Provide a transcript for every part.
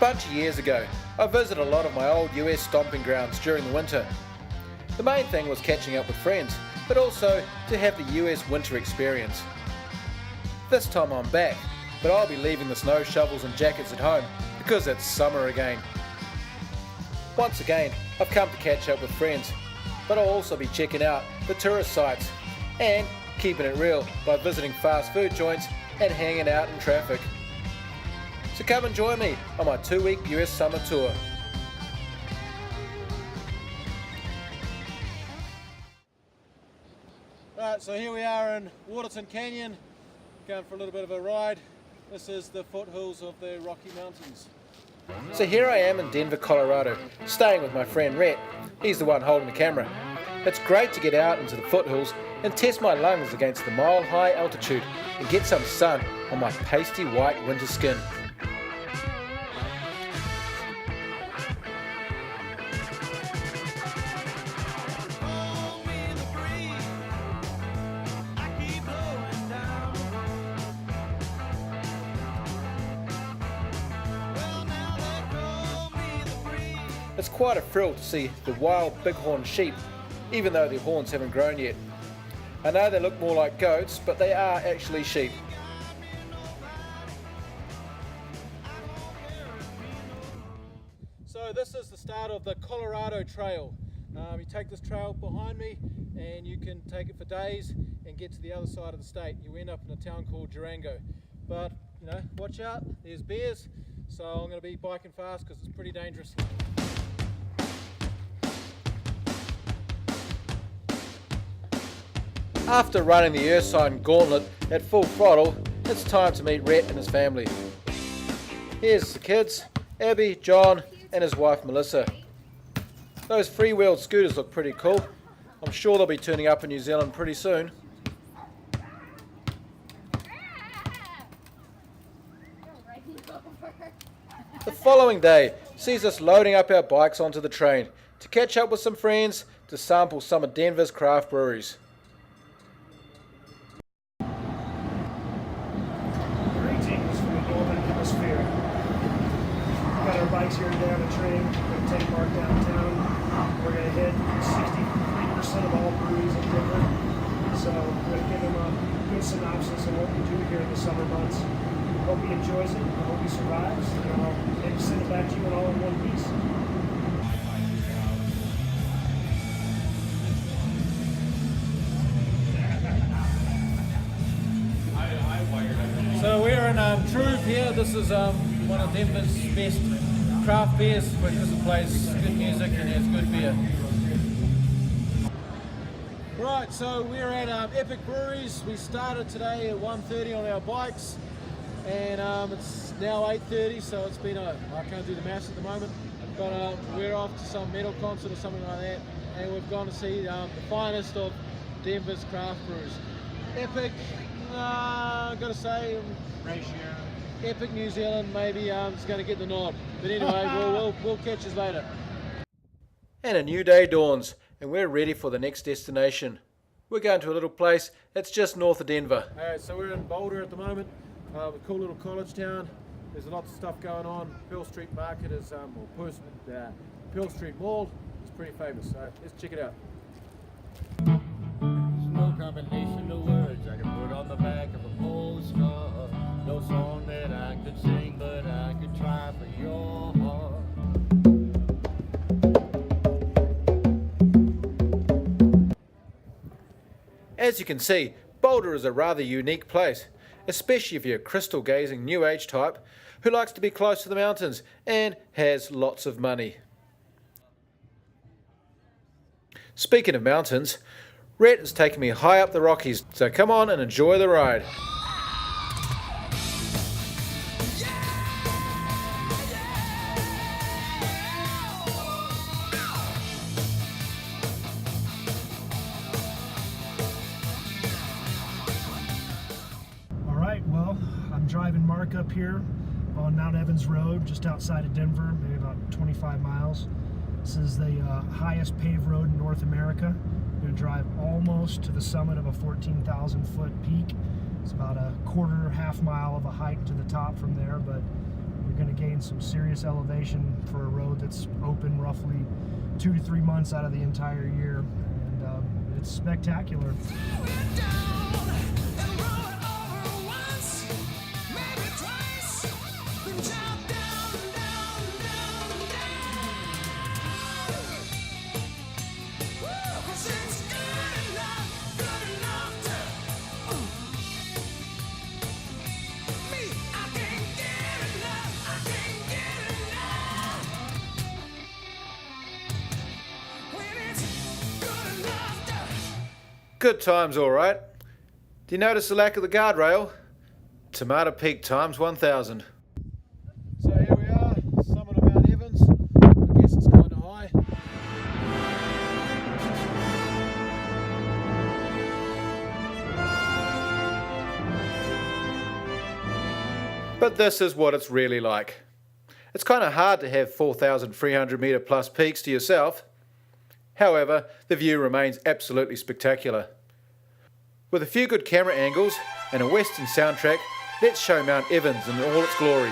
bunch of years ago, I visited a lot of my old US stomping grounds during the winter. The main thing was catching up with friends, but also to have the US winter experience. This time I'm back, but I'll be leaving the snow shovels and jackets at home because it's summer again. Once again, I've come to catch up with friends, but I'll also be checking out the tourist sites and keeping it real by visiting fast food joints and hanging out in traffic. So come and join me on my 2-week US summer tour. Right, so here we are in Waterton Canyon, going for a little bit of a ride. This is the foothills of the Rocky Mountains. So here I am in Denver, Colorado, staying with my friend Rhett. He's the one holding the camera. It's great to get out into the foothills and test my lungs against the mile-high altitude and get some sun on my pasty white winter skin. It's quite a thrill to see the wild bighorn sheep, even though their horns haven't grown yet. I know they look more like goats, but they are actually sheep. So this is the start of the Colorado Trail. You take this trail behind me and you can take it for days and get to the other side of the state. You end up in a town called Durango. But, you know, watch out, there's bears, so I'm going to be biking fast because it's pretty dangerous. After running the Ursign Gauntlet at full throttle, it's time to meet Rhett and his family. Here's the kids, Abby, John and his wife Melissa. Those three-wheeled scooters look pretty cool. I'm sure they'll be turning up in New Zealand pretty soon. The following day sees us loading up our bikes onto the train to catch up with some friends to sample some of Denver's craft breweries. Got our bikes here today on the train. We're going to take Mark downtown. We're going to hit 63% of all breweries in Denver. So we're going to give him a good synopsis of what we do here in the summer months. Hope he enjoys it. I hope he survives. And I'll maybe send it back to you in all in one piece. So we're in Truve here. This is one of Denver's best craft beers because it plays good music and has good beer. Right, so we're at Epic Breweries. We started today at 1:30 on our bikes and it's now 8:30, so it's been I can't do the maths at the moment, but we're off to some metal concert or something like that, and we've gone to see the finest of Denver's craft brews. Epic, I've got to say, Epic New Zealand maybe is going to get the nod. But anyway, we'll catch us later. And a new day dawns, and we're ready for the next destination. We're going to a little place that's just north of Denver. Alright, so we're in Boulder at the moment, a cool little college town. There's lots of stuff going on. Pearl Street Market is, Pearl Street Mall is pretty famous, so let's check it out. There's no combination of words I can put on the back of a postcard. No song that I could sing, but I could try for your heart. As you can see, Boulder is a rather unique place, especially if you're a crystal gazing new age type who likes to be close to the mountains and has lots of money. Speaking of mountains, Rhett is taking me high up the Rockies, so come on and enjoy the ride. Alright, well, I'm driving Mark up here on Mount Evans Road, just outside of Denver, maybe about 25 miles. This is the highest paved road in North America. We're going to drive almost to the summit of a 14,000 foot peak. It's about a half mile of a hike to the top from there, but You're going to gain some serious elevation for a road that's open roughly 2 to 3 months out of the entire year, and it's spectacular. Good times, all right. Do you notice the lack of the guardrail? Tomato Peak times 1,000. So here we are, summit of Mount Evans. I guess it's kind of high. But this is what it's really like. It's kind of hard to have 4,300 metre plus peaks to yourself. However, the view remains absolutely spectacular. With a few good camera angles and a western soundtrack, let's show Mount Evans in all its glory.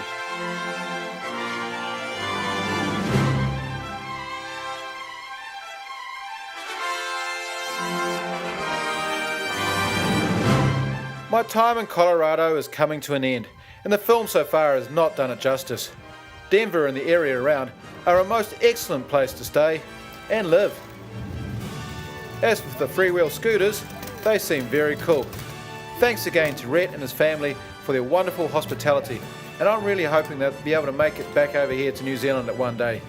My time in Colorado is coming to an end, and the film so far has not done it justice. Denver and the area around are a most excellent place to stay and live. As for the freewheel scooters, they seem very cool. Thanks again to Rhett and his family for their wonderful hospitality, and I'm really hoping they'll be able to make it back over here to New Zealand at one day.